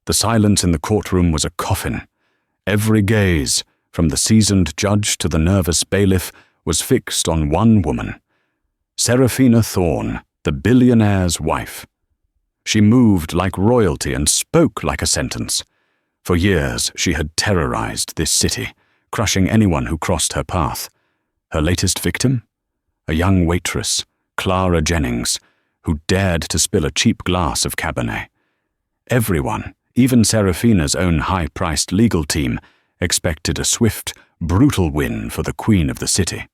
The silence in the courtroom was a coffin. Every gaze, from the seasoned judge to the nervous bailiff, was fixed on one woman, Seraphina Thorne, the billionaire's wife. She moved like royalty and spoke like a sentence. For years, she had terrorized this city, crushing anyone who crossed her path. Her latest victim? A young waitress, Clara Jennings, who dared to spill a cheap glass of Cabernet. Everyone, even Seraphina's own high-priced legal team, expected a swift, brutal win for the queen of the city.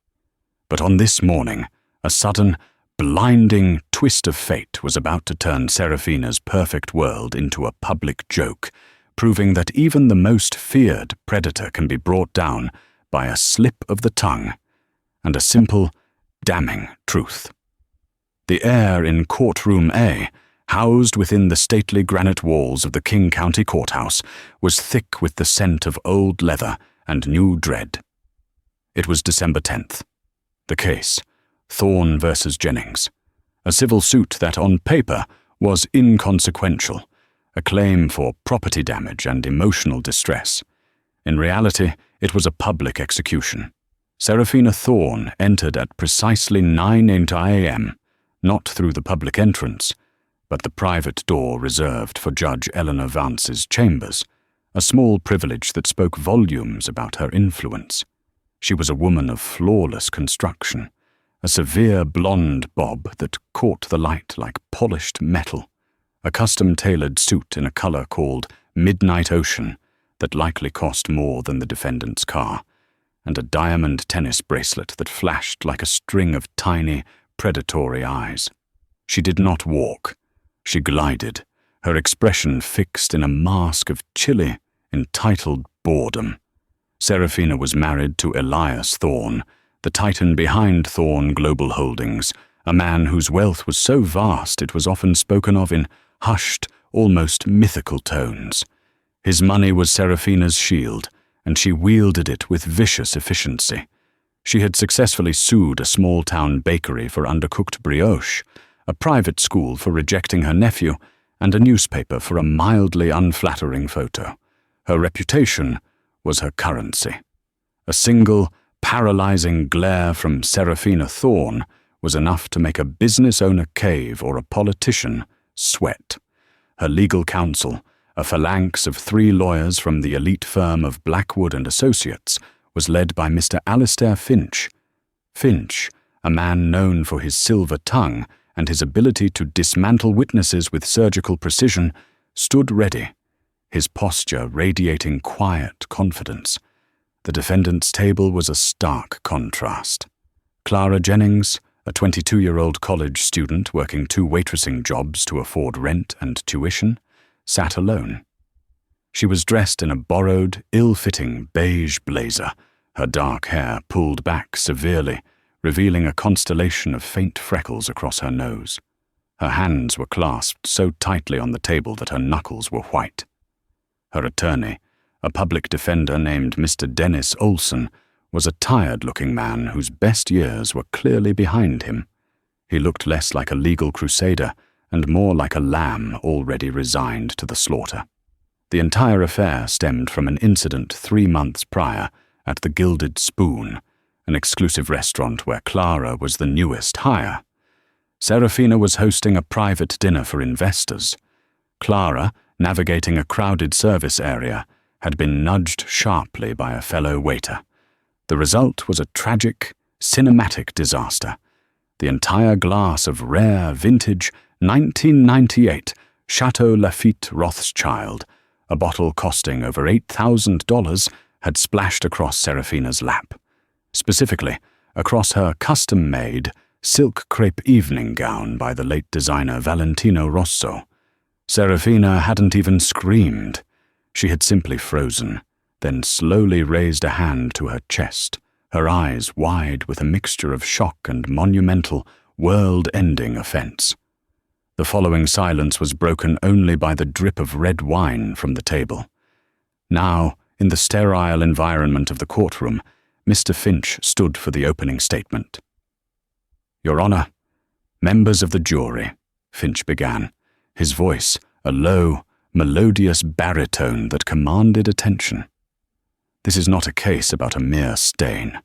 But on this morning, a sudden, blinding twist of fate was about to turn Seraphina's perfect world into a public joke, proving that even the most feared predator can be brought down by a slip of the tongue and a simple, damning truth. The air in Courtroom A, housed within the stately granite walls of the King County Courthouse, was thick with the scent of old leather and new dread. It was December 10th. The case, Thorne versus Jennings, a civil suit that on paper was inconsequential, a claim for property damage and emotional distress. In reality, it was a public execution. Seraphina Thorne entered at precisely 9:08 a.m., not through the public entrance, but the private door reserved for Judge Eleanor Vance's chambers, a small privilege that spoke volumes about her influence. She was a woman of flawless construction, a severe blonde bob that caught the light like polished metal, a custom-tailored suit in a color called Midnight Ocean that likely cost more than the defendant's car, and a diamond tennis bracelet that flashed like a string of tiny, predatory eyes. She did not walk. She glided, her expression fixed in a mask of chilly, entitled boredom. Seraphina was married to Elias Thorne, the titan behind Thorne Global Holdings, a man whose wealth was so vast it was often spoken of in hushed, almost mythical tones. His money was Seraphina's shield, and she wielded it with vicious efficiency. She had successfully sued a small-town bakery for undercooked brioche, a private school for rejecting her nephew, and a newspaper for a mildly unflattering photo. Her reputation was her currency. A single, paralyzing glare from Seraphina Thorne was enough to make a business owner cave or a politician sweat. Her legal counsel, a phalanx of 3 lawyers from the elite firm of Blackwood and Associates, was led by Mr. Alistair Finch. Finch, a man known for his silver tongue and his ability to dismantle witnesses with surgical precision, stood ready, his posture radiating quiet confidence. The defendant's table was a stark contrast. Clara Jennings, a 22-year-old college student working 2 waitressing jobs to afford rent and tuition, sat alone. She was dressed in a borrowed, ill-fitting beige blazer, her dark hair pulled back severely, revealing a constellation of faint freckles across her nose. Her hands were clasped so tightly on the table that her knuckles were white. Her attorney, a public defender named Mr. Dennis Olson, was a tired-looking man whose best years were clearly behind him. He looked less like a legal crusader and more like a lamb already resigned to the slaughter. The entire affair stemmed from an incident 3 months prior at the Gilded Spoon, an exclusive restaurant where Clara was the newest hire. Seraphina was hosting a private dinner for investors. Clara, navigating a crowded service area, had been nudged sharply by a fellow waiter. The result was a tragic, cinematic disaster. The entire glass of rare, vintage, 1998 Chateau Lafite Rothschild, a bottle costing over $8,000, had splashed across Seraphina's lap. Specifically, across her custom-made, silk crepe evening gown by the late designer Valentino Rosso. Seraphina hadn't even screamed. She had simply frozen, then slowly raised a hand to her chest, her eyes wide with a mixture of shock and monumental, world-ending offense. The following silence was broken only by the drip of red wine from the table. Now, in the sterile environment of the courtroom, Mr. Finch stood for the opening statement. "Your Honor, members of the jury," Finch began, his voice a low, melodious baritone that commanded attention. This is not a case about a mere stain.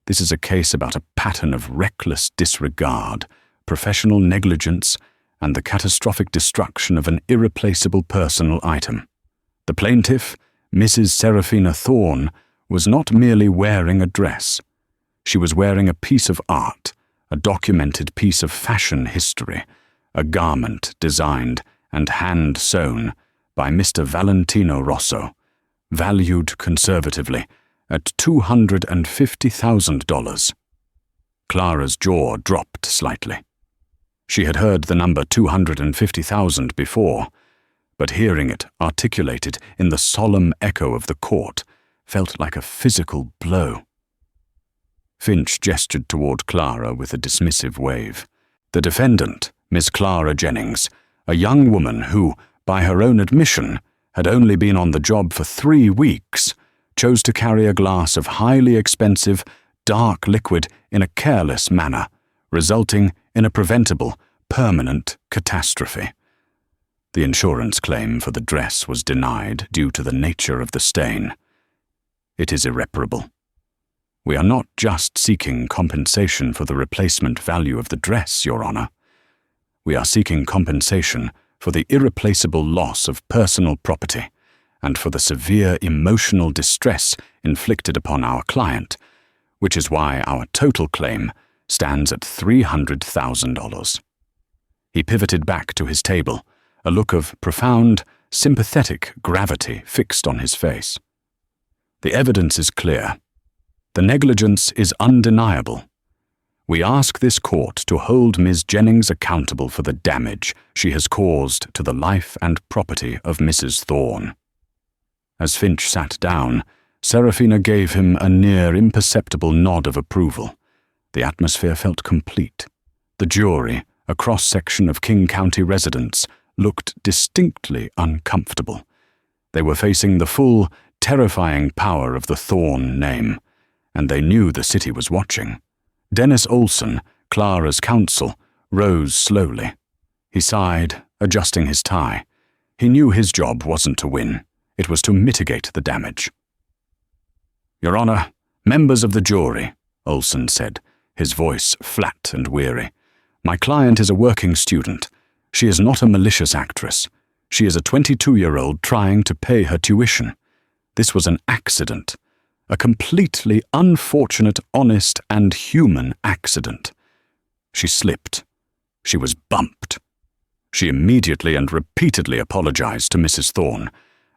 This is a case about a pattern of reckless disregard, professional negligence, and the catastrophic destruction of an irreplaceable personal item. The plaintiff, Mrs. Seraphina Thorne, was not merely wearing a dress. She was wearing a piece of art, a documented piece of fashion history, a garment designed and hand-sewn by Mr. Valentino Rosso, valued conservatively at $250,000. Clara's jaw dropped slightly. She had heard the number 250,000 before, but hearing it articulated in the solemn echo of the court felt like a physical blow. Finch gestured toward Clara with a dismissive wave. The defendant, Miss Clara Jennings, a young woman who, by her own admission, had only been on the job for 3 weeks, chose to carry a glass of highly expensive, dark liquid in a careless manner, resulting in a preventable, permanent catastrophe. The insurance claim for the dress was denied due to the nature of the stain. It is irreparable. We are not just seeking compensation for the replacement value of the dress, Your Honor. We are seeking compensation for the irreplaceable loss of personal property and for the severe emotional distress inflicted upon our client, which is why our total claim stands at $300,000. He pivoted back to his table, a look of profound, sympathetic gravity fixed on his face. The evidence is clear. The negligence is undeniable. We ask this court to hold Ms. Jennings accountable for the damage she has caused to the life and property of Mrs. Thorne. As Finch sat down, Seraphina gave him a near imperceptible nod of approval. The atmosphere felt complete. The jury, a cross-section of King County residents, looked distinctly uncomfortable. They were facing the full, terrifying power of the Thorne name, and they knew the city was watching. Dennis Olson, Clara's counsel, rose slowly. He sighed, adjusting his tie. He knew his job wasn't to win. It was to mitigate the damage. Your Honor, members of the jury, Olson said, his voice flat and weary. My client is a working student. She is not a malicious actress. She is a 22-year-old trying to pay her tuition. This was an accident. A completely unfortunate, honest, and human accident. She slipped. She was bumped. She immediately and repeatedly apologized to Mrs. Thorne,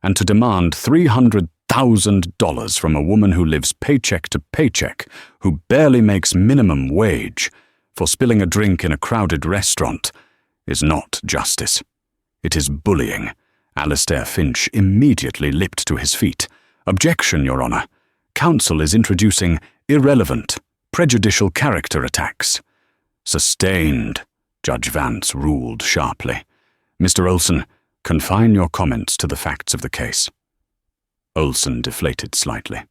and to demand $300,000 from a woman who lives paycheck to paycheck, who barely makes minimum wage, for spilling a drink in a crowded restaurant, is not justice. It is bullying. Alastair Finch immediately leapt to his feet. Objection, Your Honor. Counsel is introducing irrelevant, prejudicial character attacks. Sustained, Judge Vance ruled sharply. Mr. Olson, confine your comments to the facts of the case. Olson deflated slightly.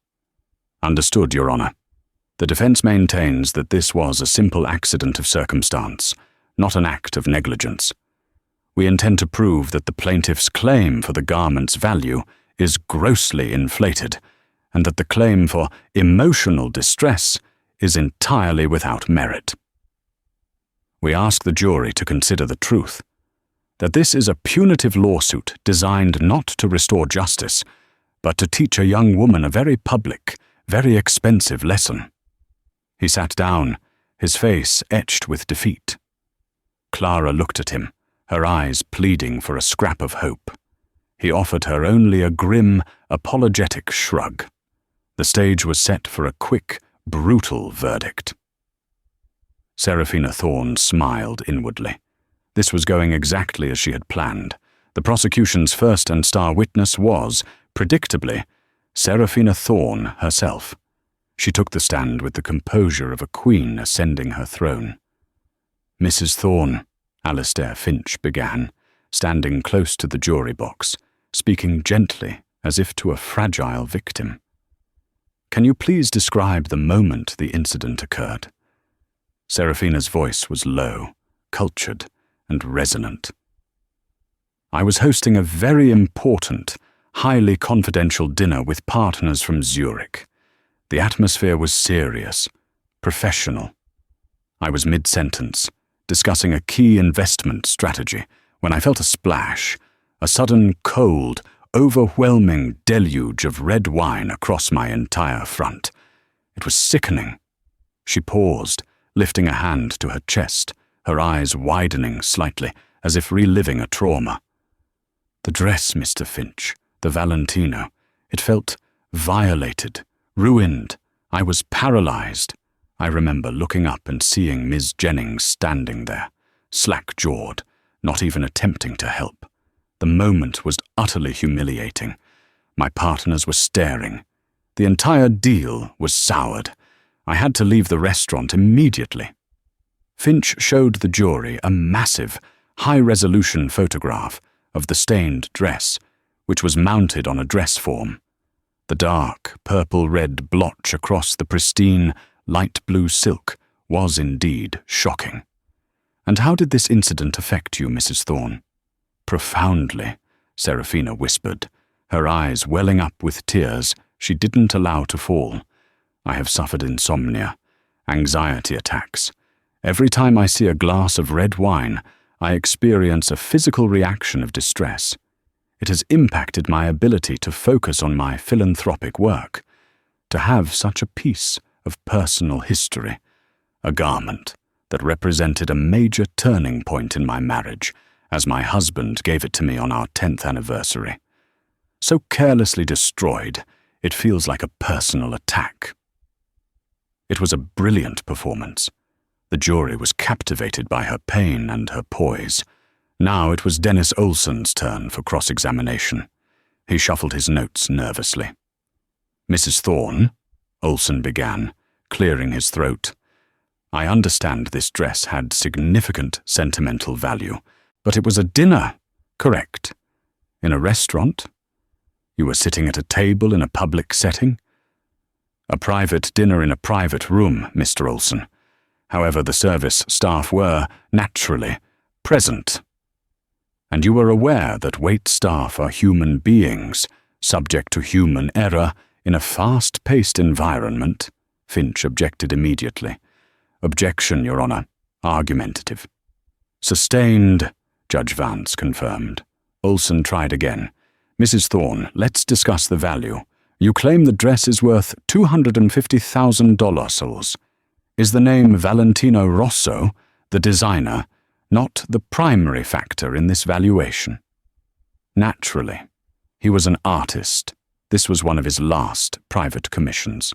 Understood, Your Honor. The defense maintains that this was a simple accident of circumstance, not an act of negligence. We intend to prove that the plaintiff's claim for the garment's value is grossly inflated, and that the claim for emotional distress is entirely without merit. We ask the jury to consider the truth, that this is a punitive lawsuit designed not to restore justice, but to teach a young woman a very public, very expensive lesson. He sat down, his face etched with defeat. Clara looked at him, her eyes pleading for a scrap of hope. He offered her only a grim, apologetic shrug. The stage was set for a quick, brutal verdict. Seraphina Thorne smiled inwardly. This was going exactly as she had planned. The prosecution's first and star witness was, predictably, Seraphina Thorne herself. She took the stand with the composure of a queen ascending her throne. Mrs. Thorne, Alastair Finch began, standing close to the jury box, speaking gently as if to a fragile victim. Can you please describe the moment the incident occurred? Seraphina's voice was low, cultured, and resonant. I was hosting a very important, highly confidential dinner with partners from Zurich. The atmosphere was serious, professional. I was mid-sentence, discussing a key investment strategy, when I felt a splash, a sudden cold, overwhelming deluge of red wine across my entire front. It was sickening. She paused, lifting a hand to her chest, her eyes widening slightly, as if reliving a trauma. The dress, Mr. Finch, the Valentino, it felt violated, ruined. I was paralyzed. I remember looking up and seeing Ms. Jennings standing there, slack-jawed, not even attempting to help. The moment was utterly humiliating. My partners were staring. The entire deal was soured. I had to leave the restaurant immediately. Finch showed the jury a massive, high-resolution photograph of the stained dress, which was mounted on a dress form. The dark, purple-red blotch across the pristine, light blue silk was indeed shocking. "And how did this incident affect you, Mrs. Thorne?" "Profoundly," Serafina whispered, her eyes welling up with tears she didn't allow to fall. "I have suffered insomnia, anxiety attacks. Every time I see a glass of red wine, I experience a physical reaction of distress. It has impacted my ability to focus on my philanthropic work. To have such a piece of personal history, a garment that represented a major turning point in my marriage, as my husband gave it to me on our 10th anniversary. So carelessly destroyed, it feels like a personal attack." It was a brilliant performance. The jury was captivated by her pain and her poise. Now it was Dennis Olsen's turn for cross-examination. He shuffled his notes nervously. "Mrs. Thorne," Olsen began, clearing his throat, "I understand this dress had significant sentimental value, but it was a dinner, correct? In a restaurant? You were sitting at a table in a public setting?" "A private dinner in a private room, Mr. Olsen. However, the service staff were, naturally, present. And you were aware that wait staff are human beings, subject to human error in a fast-paced environment?" Finch objected immediately. "Objection, Your Honor. Argumentative." "Sustained," Judge Vance confirmed. Olsen tried again. "Mrs. Thorne, let's discuss the value. You claim the dress is worth $250,000. Is the name Valentino Rosso, the designer, not the primary factor in this valuation?" "Naturally. He was an artist. This was one of his last private commissions.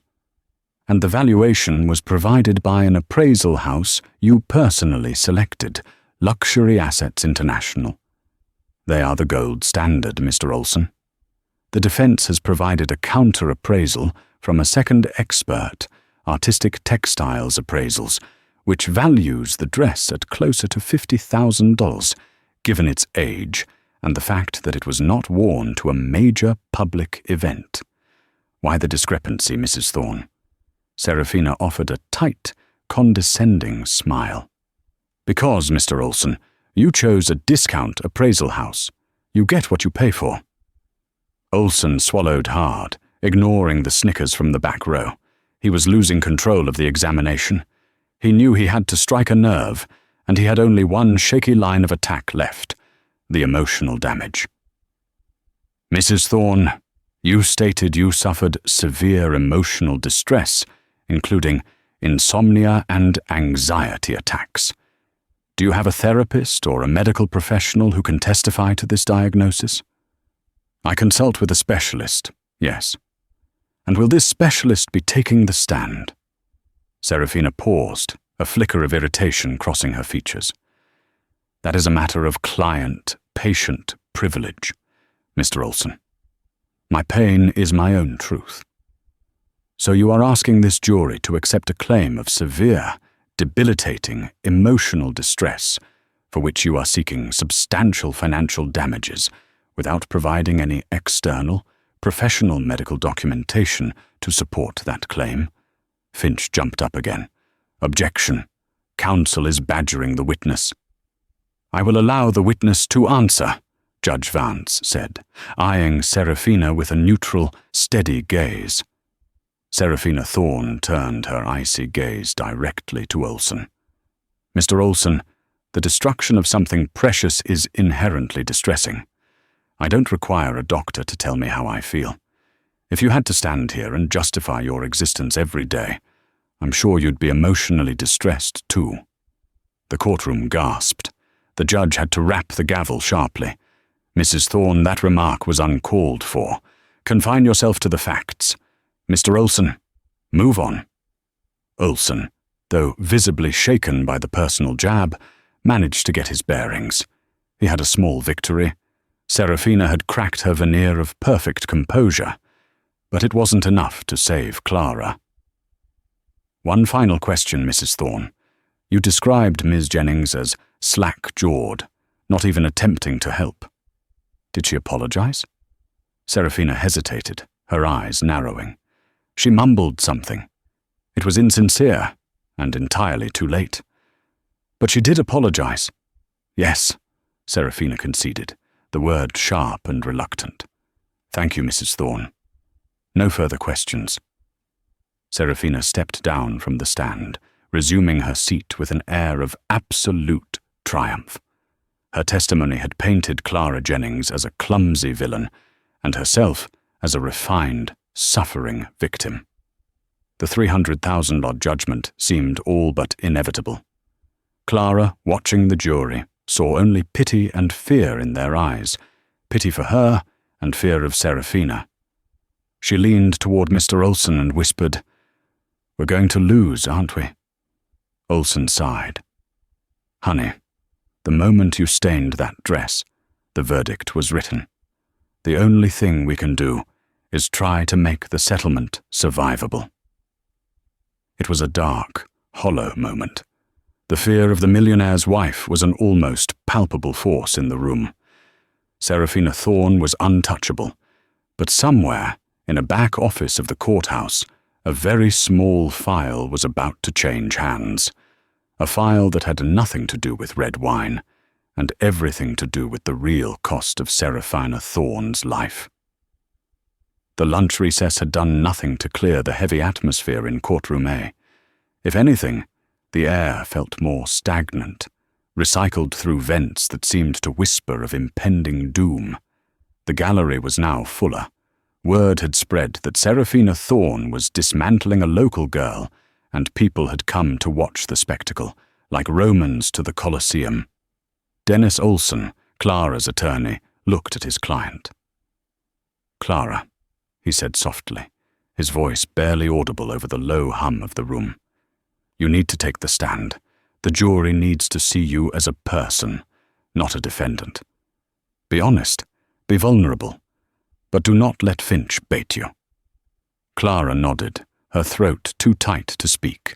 And the valuation was provided by an appraisal house you personally selected, Luxury Assets International. They are the gold standard, Mr. Olsen. The defense has provided a counter-appraisal from a second expert, Artistic Textiles Appraisals, which values the dress at closer to $50,000, given its age and the fact that it was not worn to a major public event. Why the discrepancy, Mrs. Thorne?" Serafina offered a tight, condescending smile. "Because, Mr. Olsen, you chose a discount appraisal house. You get what you pay for." Olsen swallowed hard, ignoring the snickers from the back row. He was losing control of the examination. He knew he had to strike a nerve, and he had only one shaky line of attack left: the emotional damage. "Mrs. Thorne, you stated you suffered severe emotional distress, including insomnia and anxiety attacks. Do you have a therapist or a medical professional who can testify to this diagnosis?" "I consult with a specialist, yes." "And will this specialist be taking the stand?" Serafina paused, a flicker of irritation crossing her features. "That is a matter of client-patient privilege, Mr. Olsen. My pain is my own truth." "So you are asking this jury to accept a claim of severe, debilitating, emotional distress, for which you are seeking substantial financial damages, without providing any external, professional medical documentation to support that claim?" Finch jumped up again. "Objection. Counsel is badgering the witness." "I will allow the witness to answer," Judge Vance said, eyeing Seraphina with a neutral, steady gaze. Seraphina Thorne turned her icy gaze directly to Olson. Mr. Olson, the destruction of something precious is inherently distressing. I don't require a doctor to tell me how I feel. If you had to stand here and justify your existence every day, I'm sure you'd be emotionally distressed too. The courtroom gasped. The judge had to rap the gavel sharply. Mrs. Thorne, that remark was uncalled for. Confine yourself to the facts. Mr. Olson, move on. Olson, though visibly shaken by the personal jab, managed to get his bearings. He had a small victory. Seraphina had cracked her veneer of perfect composure, but it wasn't enough to save Clara. One final question, Mrs. Thorne. You described Ms. Jennings as slack-jawed, not even attempting to help. Did she apologize? Seraphina hesitated, her eyes narrowing. She mumbled something. It was insincere, and entirely too late. But she did apologize. Yes, Seraphina conceded, the word sharp and reluctant. Thank you, Mrs. Thorne. No further questions. Seraphina stepped down from the stand, resuming her seat with an air of absolute triumph. Her testimony had painted Clara Jennings as a clumsy villain, and herself as a refined, suffering victim. The $300,000 judgment seemed all but inevitable. Clara, watching the jury, saw only pity and fear in their eyes, pity for her and fear of Seraphina. She leaned toward Mr. Olson and whispered, "We're going to lose, aren't we?" Olson sighed. "Honey, the moment you stained that dress, the verdict was written. The only thing we can do is try to make the settlement survivable." It was a dark, hollow moment. The fear of the millionaire's wife was an almost palpable force in the room. Seraphina Thorne was untouchable, but somewhere, in a back office of the courthouse, a very small file was about to change hands. A file that had nothing to do with red wine, and everything to do with the real cost of Seraphina Thorne's life. The lunch recess had done nothing to clear the heavy atmosphere in courtroom A. If anything, the air felt more stagnant, recycled through vents that seemed to whisper of impending doom. The gallery was now fuller. Word had spread that Seraphina Thorne was dismantling a local girl, and people had come to watch the spectacle, like Romans to the Colosseum. Dennis Olson, Clara's attorney, looked at his client. "Clara," he said softly, his voice barely audible over the low hum of the room. "You need to take the stand. The jury needs to see you as a person, not a defendant. Be honest, be vulnerable, but do not let Finch bait you." Clara nodded, her throat too tight to speak.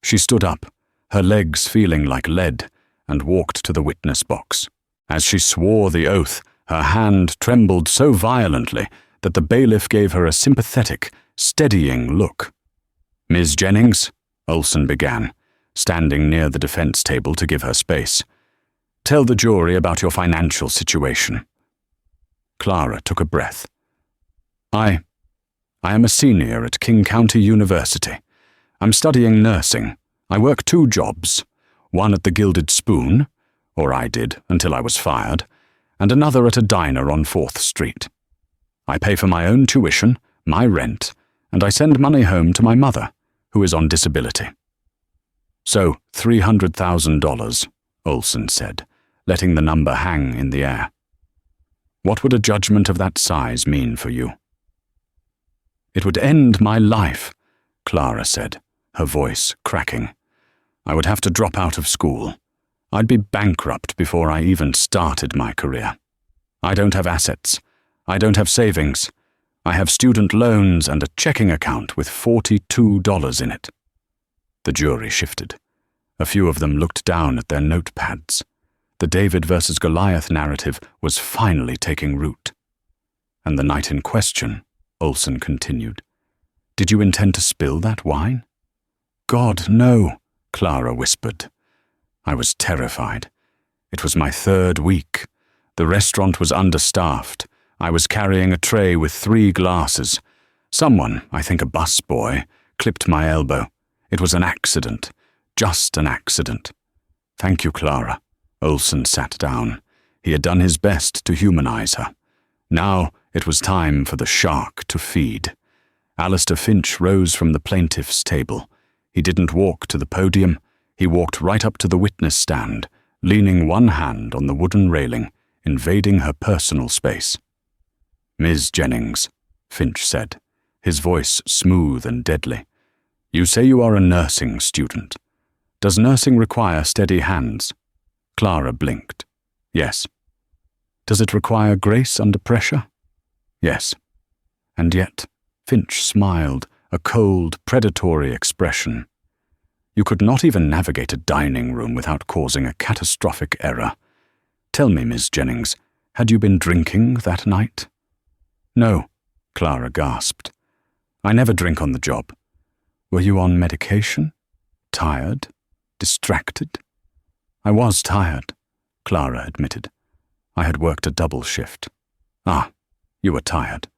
She stood up, her legs feeling like lead, and walked to the witness box. As she swore the oath, her hand trembled so violently that the bailiff gave her a sympathetic, steadying look. "Ms. Jennings," Olson began, standing near the defense table to give her space, "tell the jury about your financial situation." Clara took a breath. I am a senior at King County University. I'm studying nursing. I work 2 jobs, one at the Gilded Spoon, or I did until I was fired, and another at a diner on 4th Street. I pay for my own tuition, my rent, and I send money home to my mother, who is on disability. "So, $300,000, Olson said, letting the number hang in the air. "What would a judgment of that size mean for you?" "It would end my life," Clara said, her voice cracking. "I would have to drop out of school. I'd be bankrupt before I even started my career. I don't have assets. I don't have savings. I have student loans and a checking account with $42 in it." The jury shifted. A few of them looked down at their notepads. The David versus Goliath narrative was finally taking root. "And the night in question," Olson continued. "Did you intend to spill that wine?" "God, no," Clara whispered. I was terrified. It was my 3rd week. The restaurant was understaffed. I was carrying a tray with 3 glasses. Someone, I think a busboy, clipped my elbow. It was an accident. Just an accident. Thank you, Clara. Olsen sat down. He had done his best to humanize her. Now it was time for the shark to feed. Alistair Finch rose from the plaintiff's table. He didn't walk to the podium. He walked right up to the witness stand, leaning one hand on the wooden railing, invading her personal space. "Ms. Jennings," Finch said, his voice smooth and deadly, "you say you are a nursing student. Does nursing require steady hands?" Clara blinked. "Yes." "Does it require grace under pressure?" "Yes." And yet, Finch smiled, a cold, predatory expression. "You could not even navigate a dining room without causing a catastrophic error. Tell me, Miss Jennings, had you been drinking that night?" "No," Clara gasped. "I never drink on the job." "Were you on medication? Tired? Distracted?" "I was tired," Clara admitted. "I had worked a double shift." "Ah, you were tired.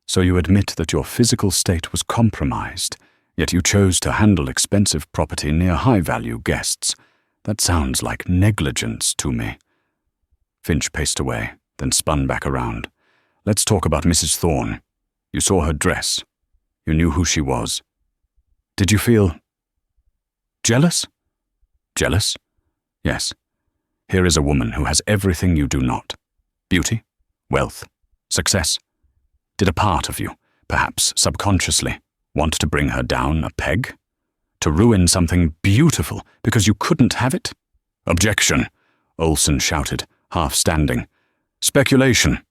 So you admit that your physical state was compromised, yet you chose to handle expensive property near high-value guests. That sounds like negligence to me." Finch paced away, then spun back around. "Let's talk about Mrs. Thorne. You saw her dress. You knew who she was. Did you feel jealous?" "Jealous? Yes. Here is a woman who has everything you do not. Beauty, wealth, success. Did a part of you, perhaps subconsciously, want to bring her down a peg? To ruin something beautiful because you couldn't have it?" "Objection," Olsen shouted, half standing. "Speculation.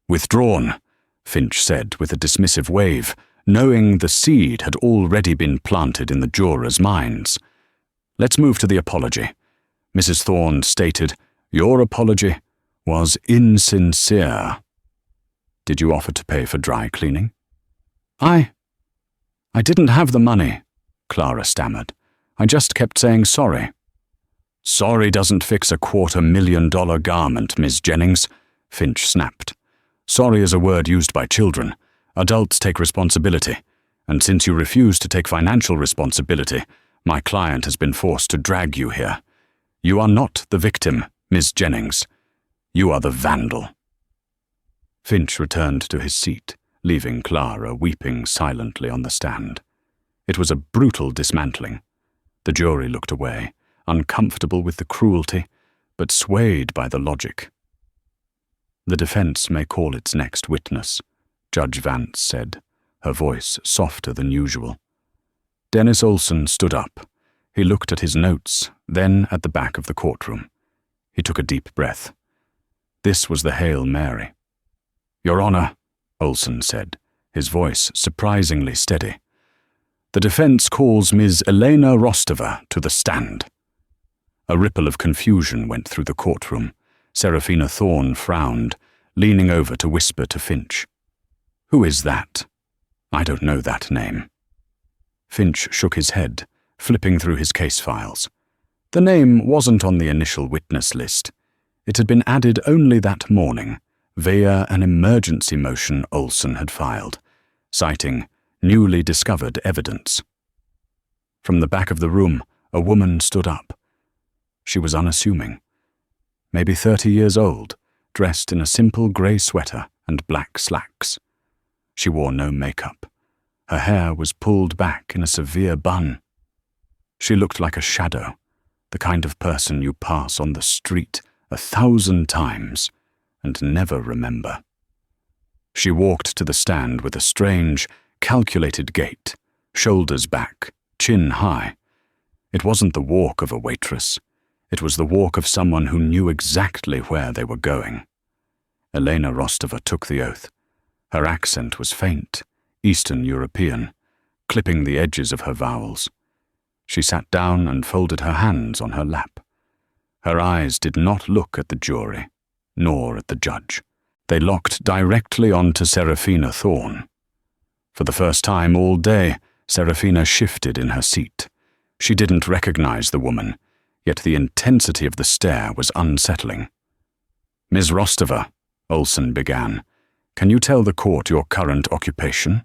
Withdrawn," Finch said with a dismissive wave, knowing the seed had already been planted in the jurors' minds. "Let's move to the apology." Mrs. Thorne stated, "Your apology was insincere." "Did you offer to pay for dry cleaning?" I didn't have the money," Clara stammered. "I just kept saying sorry." "Sorry doesn't fix a $250,000 garment, Miss Jennings," Finch snapped. "Sorry is a word used by children. Adults take responsibility, and since you refuse to take financial responsibility, my client has been forced to drag you here. You are not the victim, Miss Jennings. You are the vandal." Finch returned to his seat, leaving Clara weeping silently on the stand. It was a brutal dismantling. The jury looked away, uncomfortable with the cruelty, but swayed by the logic. "The defense may call its next witness," Judge Vance said, her voice softer than usual. Dennis Olsen stood up. He looked at his notes, then at the back of the courtroom. He took a deep breath. This was the Hail Mary. "Your Honor," Olsen said, his voice surprisingly steady, "the defense calls Ms. Elena Rostova to the stand." A ripple of confusion went through the courtroom. Serafina Thorne frowned, leaning over to whisper to Finch. "Who is that?" "I don't know that name." Finch shook his head, flipping through his case files. The name wasn't on the initial witness list. It had been added only that morning, via an emergency motion Olsen had filed, citing newly discovered evidence. From the back of the room, a woman stood up. She was unassuming. Maybe 30 years old, dressed in a simple grey sweater and black slacks. She wore no makeup. Her hair was pulled back in a severe bun. She looked like a shadow, the kind of person you pass on the street 1,000 times and never remember. She walked to the stand with a strange, calculated gait, shoulders back, chin high. It wasn't the walk of a waitress. It was the walk of someone who knew exactly where they were going. Elena Rostova took the oath. Her accent was faint, Eastern European, clipping the edges of her vowels. She sat down and folded her hands on her lap. Her eyes did not look at the jury, nor at the judge. They locked directly onto Serafina Thorne. For the first time all day, Serafina shifted in her seat. She didn't recognize the woman, yet the intensity of the stare was unsettling. Ms. Rostova, Olsen began, can you tell the court your current occupation?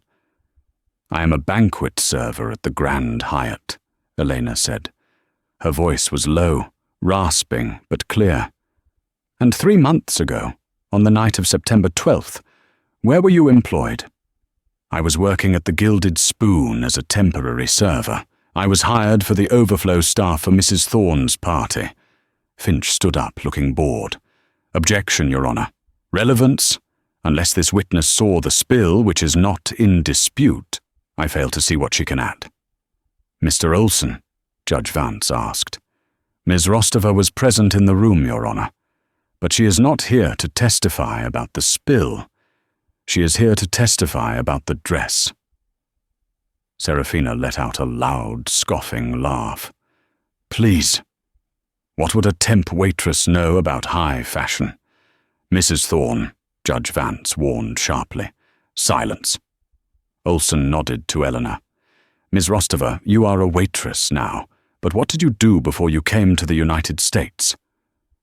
I am a banquet server at the Grand Hyatt, Elena said. Her voice was low, rasping but clear. And 3 months ago, on the night of September 12th, where were you employed? I was working at the Gilded Spoon as a temporary server. I was hired for the overflow staff for Mrs. Thorne's party. Finch stood up, looking bored. Objection, Your Honour. Relevance? Unless this witness saw the spill, which is not in dispute, I fail to see what she can add. Mr. Olsen, Judge Vance asked. Ms. Rostova was present in the room, Your Honour, but she is not here to testify about the spill. She is here to testify about the dress. Serafina let out a loud, scoffing laugh. Please. What would a temp waitress know about high fashion? Mrs. Thorne, Judge Vance warned sharply. Silence. Olsen nodded to Eleanor. Ms. Rostova, you are a waitress now, but what did you do before you came to the United States?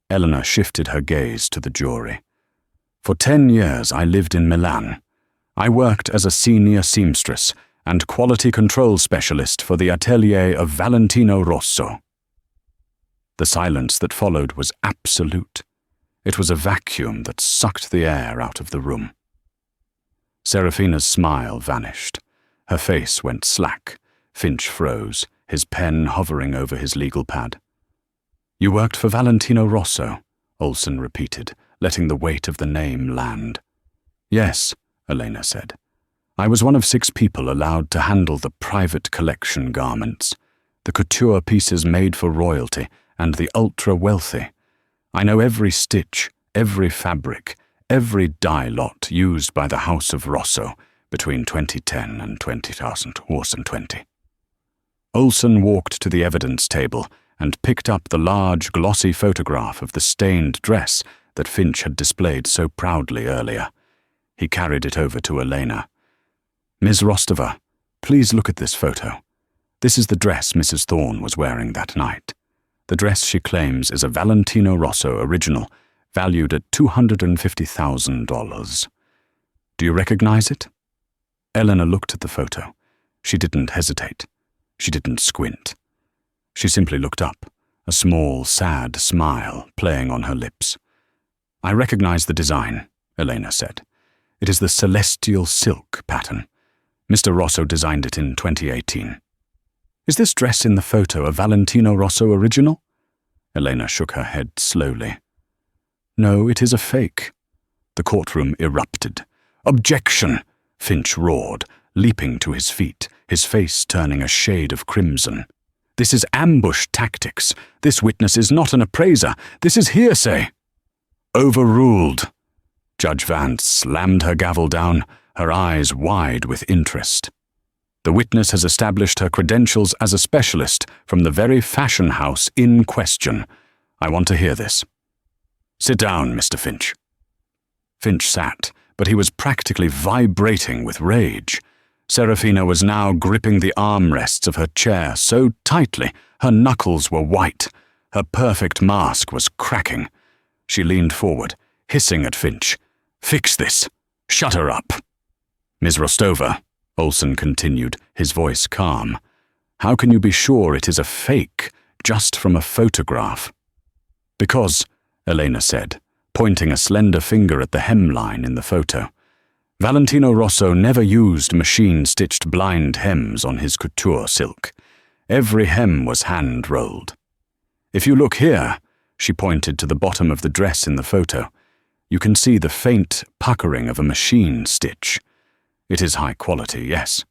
Eleanor shifted her gaze to the jury. For 10 years I lived in Milan. I worked as a senior seamstress and quality control specialist for the atelier of Valentino Rosso. The silence that followed was absolute. It was a vacuum that sucked the air out of the room. Serafina's smile vanished. Her face went slack. Finch froze, his pen hovering over his legal pad. You worked for Valentino Rosso, Olsen repeated, letting the weight of the name land. Yes, Elena said. I was one of 6 people allowed to handle the private collection garments, the couture pieces made for royalty and the ultra-wealthy. I know every stitch, every fabric, every dye lot used by the House of Rosso between 2010 and 2020. Olsen walked to the evidence table and picked up the large, glossy photograph of the stained dress that Finch had displayed so proudly earlier. He carried it over to Elena. Ms. Rostova, please look at this photo. This is the dress Mrs. Thorne was wearing that night. The dress she claims is a Valentino Rosso original, valued at $250,000. Do you recognize it? Eleanor looked at the photo. She didn't hesitate. She didn't squint. She simply looked up, a small, sad smile playing on her lips. I recognize the design, Elena said. It is the celestial silk pattern. Mr. Rosso designed it in 2018. Is this dress in the photo a Valentino Rosso original? Elena shook her head slowly. No, it is a fake. The courtroom erupted. Objection! Finch roared, leaping to his feet, his face turning a shade of crimson. This is ambush tactics. This witness is not an appraiser. This is hearsay. Overruled. Judge Vance slammed her gavel down, her eyes wide with interest. The witness has established her credentials as a specialist from the very fashion house in question. I want to hear this. Sit down, Mr. Finch. Finch sat, but he was practically vibrating with rage. Serafina was now gripping the armrests of her chair so tightly her knuckles were white. Her perfect mask was cracking. She leaned forward, hissing at Finch. Fix this. Shut her up. Ms. Rostova, Olsen continued, his voice calm. How can you be sure it is a fake, just from a photograph? Because, Elena said, pointing a slender finger at the hemline in the photo. Valentino Rosso never used machine-stitched blind hems on his couture silk. Every hem was hand-rolled. If you look here, she pointed to the bottom of the dress in the photo, you can see the faint puckering of a machine stitch. It is high quality, yes.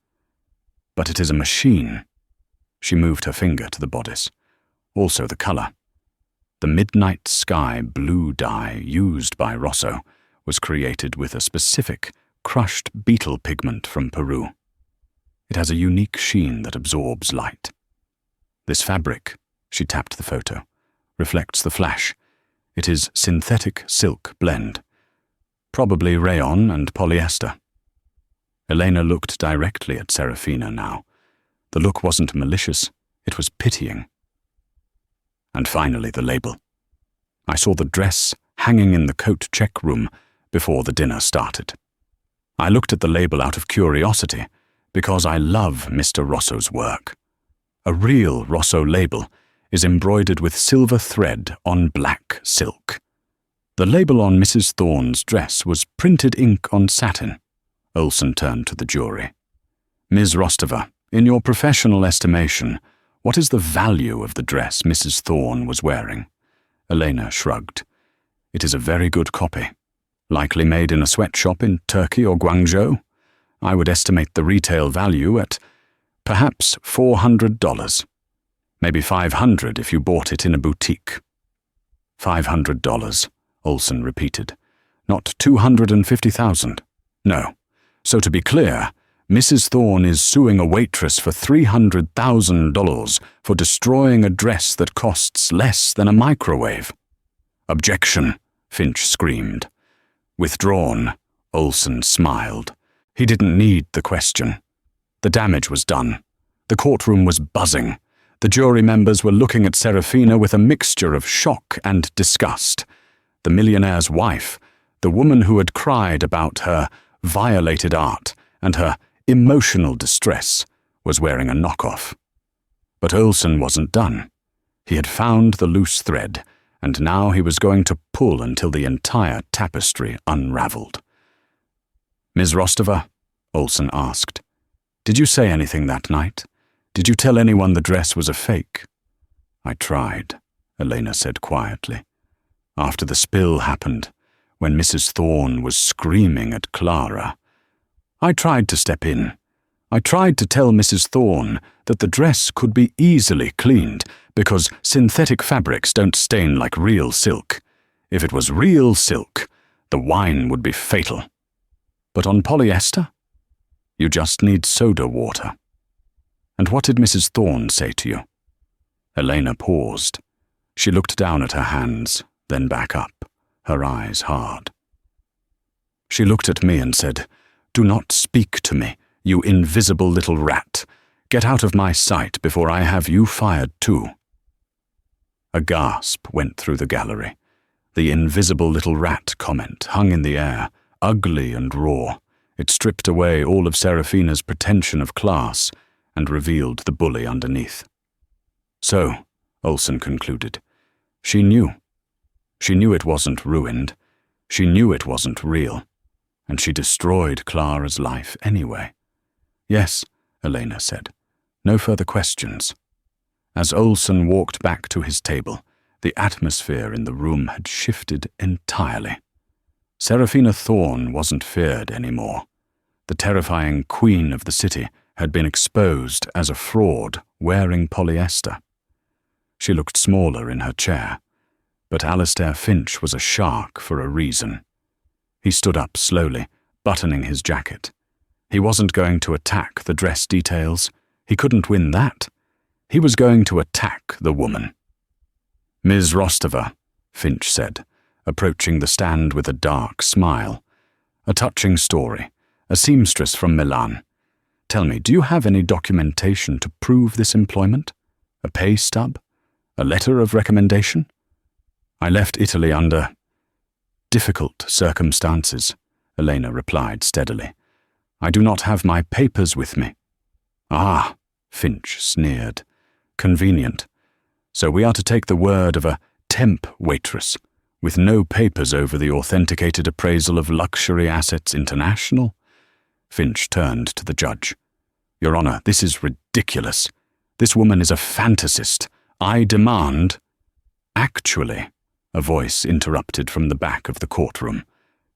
But it is a machine. She moved her finger to the bodice. Also the color. The midnight sky blue dye used by Rosso was created with a specific, crushed beetle pigment from Peru. It has a unique sheen that absorbs light. This fabric, she tapped the photo, reflects the flash. It is synthetic silk blend, probably rayon and polyester. Elena looked directly at Serafina now. The look wasn't malicious, it was pitying. And finally the label. I saw the dress hanging in the coat check room before the dinner started. I looked at the label out of curiosity because I love Mr. Rosso's work. A real Rosso label is embroidered with silver thread on black silk. The label on Mrs. Thorne's dress was printed ink on satin. Olsen turned to the jury. Ms. Rostova, in your professional estimation, what is the value of the dress Mrs. Thorne was wearing? Elena shrugged. It is a very good copy. Likely made in a sweatshop in Turkey or Guangzhou. I would estimate the retail value at perhaps $400. Maybe $500 if you bought it in a boutique. $500, Olsen repeated. Not $250,000. No. So to be clear, Mrs. Thorne is suing a waitress for $300,000 for destroying a dress that costs less than a microwave. Objection, Finch screamed. Withdrawn, Olsen smiled. He didn't need the question. The damage was done. The courtroom was buzzing. The jury members were looking at Serafina with a mixture of shock and disgust. The millionaire's wife, the woman who had cried about her violated art and her emotional distress, was wearing a knockoff. But Olsen wasn't done. He had found the loose thread, and now he was going to pull until the entire tapestry unraveled. Ms. Rostova, Olsen asked, did you say anything that night? Did you tell anyone the dress was a fake? I tried, Elena said quietly. After the spill happened, when Mrs. Thorne was screaming at Clara, I tried to step in. I tried to tell Mrs. Thorne that the dress could be easily cleaned because synthetic fabrics don't stain like real silk. If it was real silk, the wine would be fatal. But on polyester? You just need soda water. And what did Mrs. Thorne say to you? Elena paused. She looked down at her hands, then back up, her eyes hard. She looked at me and said, "Do not speak to me, you invisible little rat. Get out of my sight before I have you fired too." A gasp went through the gallery. The invisible little rat comment hung in the air, ugly and raw. It stripped away all of Serafina's pretension of class and revealed the bully underneath. So, Olsen concluded, she knew. She knew it wasn't ruined. She knew it wasn't real. And she destroyed Clara's life anyway. Yes, Elena said. No further questions. As Olsen walked back to his table, the atmosphere in the room had shifted entirely. Serafina Thorne wasn't feared anymore. The terrifying queen of the city had been exposed as a fraud wearing polyester. She looked smaller in her chair, but Alistair Finch was a shark for a reason. He stood up slowly, buttoning his jacket. He wasn't going to attack the dress details. He couldn't win that. He was going to attack the woman. "Ms. Rostova," Finch said, approaching the stand with a dark smile. "A touching story. A seamstress from Milan. Tell me, do you have any documentation to prove this employment? A pay stub? A letter of recommendation?" "I left Italy under difficult circumstances," Elena replied steadily. "I do not have my papers with me." "Ah," Finch sneered. "Convenient. So we are to take the word of a temp waitress, with no papers over the authenticated appraisal of Luxury Assets International?" Finch turned to the judge. "Your Honor, this is ridiculous. This woman is a fantasist. I demand—" "Actually," a voice interrupted from the back of the courtroom.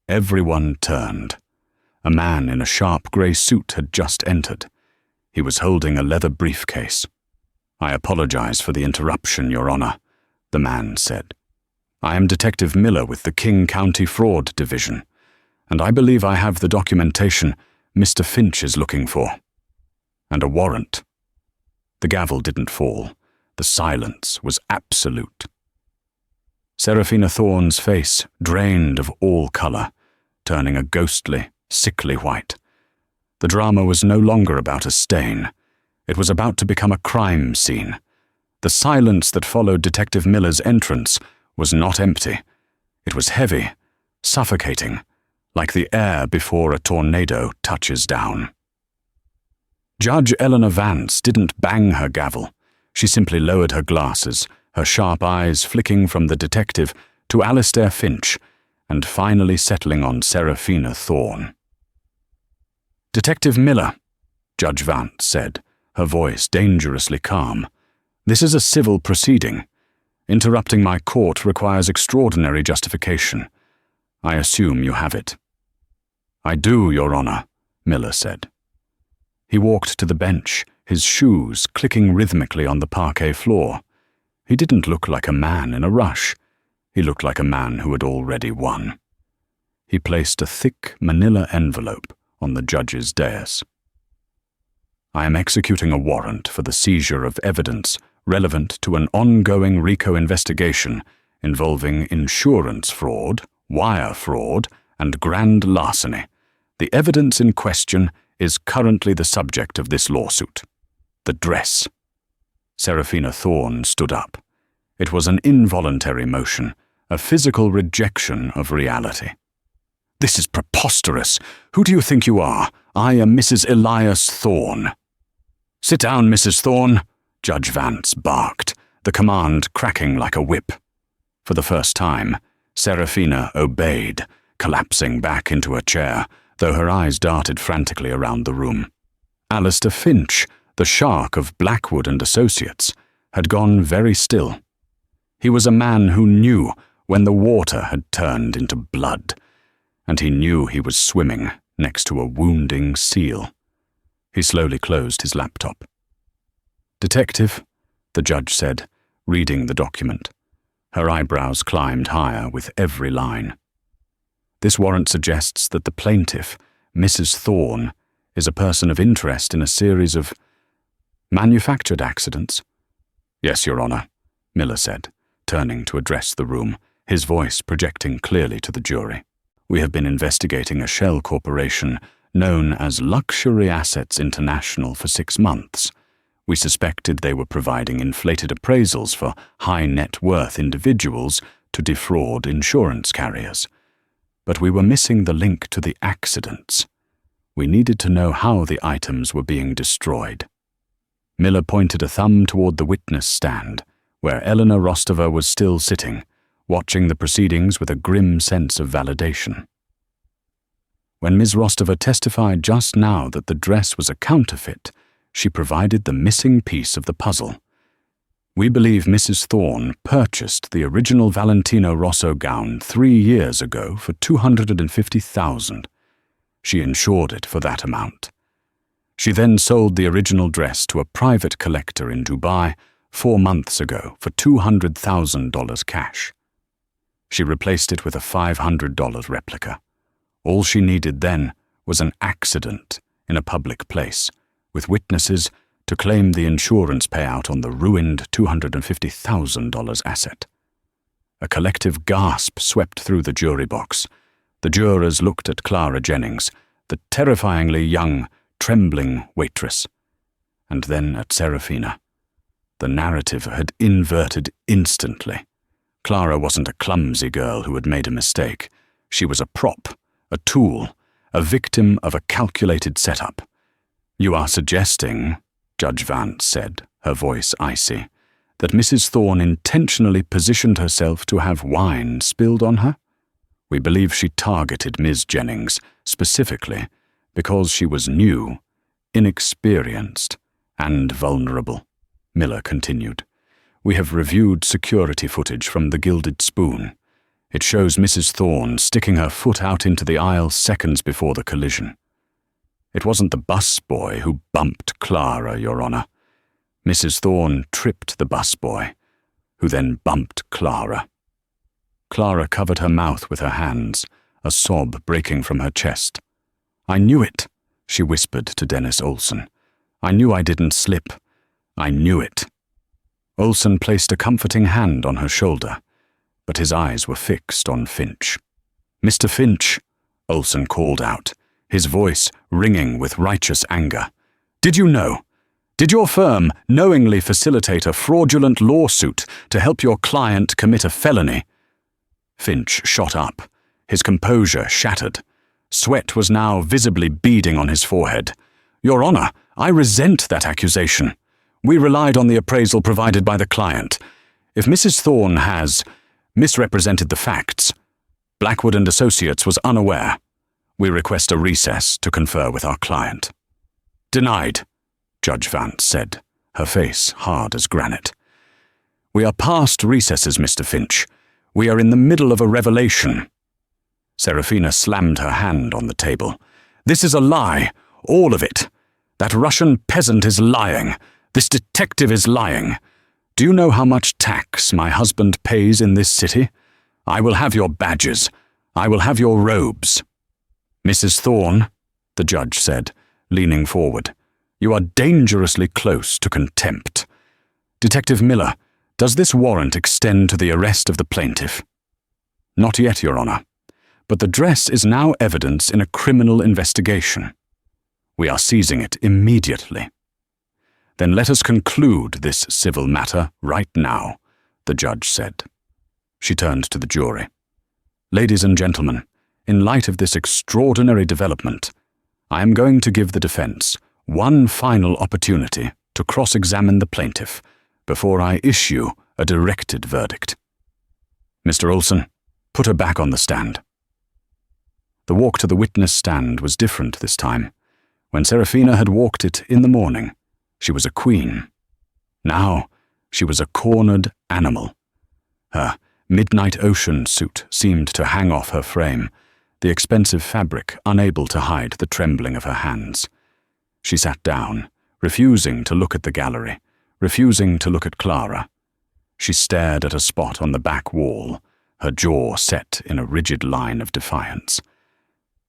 Everyone turned. A man in a sharp grey suit had just entered. He was holding a leather briefcase. "I apologize for the interruption, Your Honor," the man said. "I am Detective Miller with the King County Fraud Division, and I believe I have the documentation Mr. Finch is looking for. And a warrant." The gavel didn't fall. The silence was absolute. Serafina Thorne's face drained of all colour, turning a ghostly, sickly white. The drama was no longer about a stain. It was about to become a crime scene. The silence that followed Detective Miller's entrance was not empty. It was heavy, suffocating, like the air before a tornado touches down. Judge Eleanor Vance didn't bang her gavel. She simply lowered her glasses, her sharp eyes flicking from the detective to Alistair Finch, and finally settling on Seraphina Thorne. "Detective Miller," Judge Vance said, her voice dangerously calm. "This is a civil proceeding. Interrupting my court requires extraordinary justification. I assume you have it." "I do, Your Honor," Miller said. He walked to the bench, his shoes clicking rhythmically on the parquet floor. He didn't look like a man in a rush. He looked like a man who had already won. He placed a thick manila envelope on the judge's dais. "I am executing a warrant for the seizure of evidence relevant to an ongoing RICO investigation involving insurance fraud, wire fraud, and grand larceny. The evidence in question is currently the subject of this lawsuit. The dress." Seraphina Thorne stood up. It was an involuntary motion, a physical rejection of reality. "This is preposterous. Who do you think you are? I am Mrs. Elias Thorne." "Sit down, Mrs. Thorne," Judge Vance barked, the command cracking like a whip. For the first time, Seraphina obeyed, collapsing back into a chair, though her eyes darted frantically around the room. Alistair Finch, the shark of Blackwood and Associates, had gone very still. He was a man who knew when the water had turned into blood, and he knew he was swimming next to a wounding seal. He slowly closed his laptop. "Detective," the judge said, reading the document. Her eyebrows climbed higher with every line. "This warrant suggests that the plaintiff, Mrs. Thorne, is a person of interest in a series of manufactured accidents." "Yes, Your Honor," Miller said, turning to address the room, his voice projecting clearly to the jury. "We have been investigating a shell corporation known as Luxury Assets International for 6 months. We suspected they were providing inflated appraisals for high-net-worth individuals to defraud insurance carriers. But we were missing the link to the accidents. We needed to know how the items were being destroyed." Miller pointed a thumb toward the witness stand, where Eleanor Rostova was still sitting, watching the proceedings with a grim sense of validation. "When Ms. Rostova testified just now that the dress was a counterfeit, she provided the missing piece of the puzzle. We believe Mrs. Thorne purchased the original Valentino Rosso gown 3 years ago for $250,000. She insured it for that amount. She then sold the original dress to a private collector in Dubai 4 months ago for $200,000 cash. She replaced it with a $500 replica. All she needed then was an accident in a public place, with witnesses to claim the insurance payout on the ruined $250,000 asset. A collective gasp swept through the jury box. The jurors looked at Clara Jennings, the terrifyingly young, trembling waitress, and then at Seraphina. The narrative had inverted instantly. Clara wasn't a clumsy girl who had made a mistake. She was a prop, a tool, a victim of a calculated setup. "You are suggesting," Judge Vance said, her voice icy, "that Mrs. Thorne intentionally positioned herself to have wine spilled on her? We believe she targeted Ms. Jennings specifically because she was new, inexperienced, and vulnerable," Miller continued. "We have reviewed security footage from the Gilded Spoon. It shows Mrs. Thorne sticking her foot out into the aisle seconds before the collision. It wasn't the busboy who bumped Clara, Your Honor. Mrs. Thorne tripped the busboy, who then bumped Clara." Clara covered her mouth with her hands, a sob breaking from her chest. "I knew it," she whispered to Dennis Olson. "I knew I didn't slip. I knew it." Olson placed a comforting hand on her shoulder, but his eyes were fixed on Finch. "Mr. Finch," Olson called out, his voice ringing with righteous anger. "Did you know? Did your firm knowingly facilitate a fraudulent lawsuit to help your client commit a felony?" Finch shot up, his composure shattered. Sweat was now visibly beading on his forehead. "Your Honor, I resent that accusation. We relied on the appraisal provided by the client. If Mrs. Thorne has misrepresented the facts, Blackwood and Associates was unaware. We request a recess to confer with our client." "Denied," Judge Vance said, her face hard as granite. "We are past recesses, Mr. Finch. We are in the middle of a revelation." Serafina slammed her hand on the table. "This is a lie, all of it. That Russian peasant is lying. This detective is lying. Do you know how much tax my husband pays in this city? I will have your badges. I will have your robes." "Mrs. Thorne," the judge said, leaning forward, "you are dangerously close to contempt. Detective Miller, does this warrant extend to the arrest of the plaintiff?" "Not yet, Your Honor, but the dress is now evidence in a criminal investigation. We are seizing it immediately." "Then let us conclude this civil matter right now," the judge said. She turned to the jury. "Ladies and gentlemen, in light of this extraordinary development, I am going to give the defense one final opportunity to cross-examine the plaintiff before I issue a directed verdict. Mr. Olson, put her back on the stand." The walk to the witness stand was different this time. When Serafina had walked it in the morning, she was a queen. Now, she was a cornered animal. Her midnight ocean suit seemed to hang off her frame, the expensive fabric unable to hide the trembling of her hands. She sat down, refusing to look at the gallery, refusing to look at Clara. She stared at a spot on the back wall, her jaw set in a rigid line of defiance.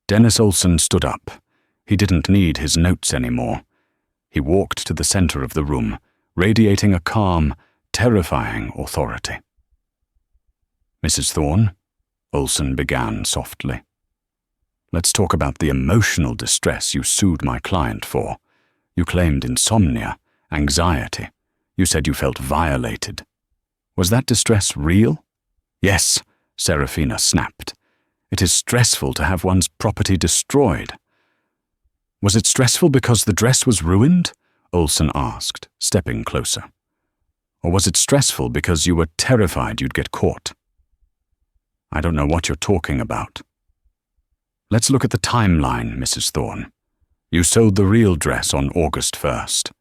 Dennis Olson stood up. He didn't need his notes anymore. He walked to the center of the room, radiating a calm, terrifying authority. "Mrs. Thorne," Olson began softly, "let's talk about the emotional distress you sued my client for. You claimed insomnia, anxiety. You said you felt violated. Was that distress real?" "Yes," Serafina snapped. "It is stressful to have one's property destroyed." "Was it stressful because the dress was ruined?" Olson asked, stepping closer. "Or was it stressful because you were terrified you'd get caught?" "I don't know what you're talking about." "Let's look at the timeline, Mrs. Thorne. You sold the real dress on August 1st.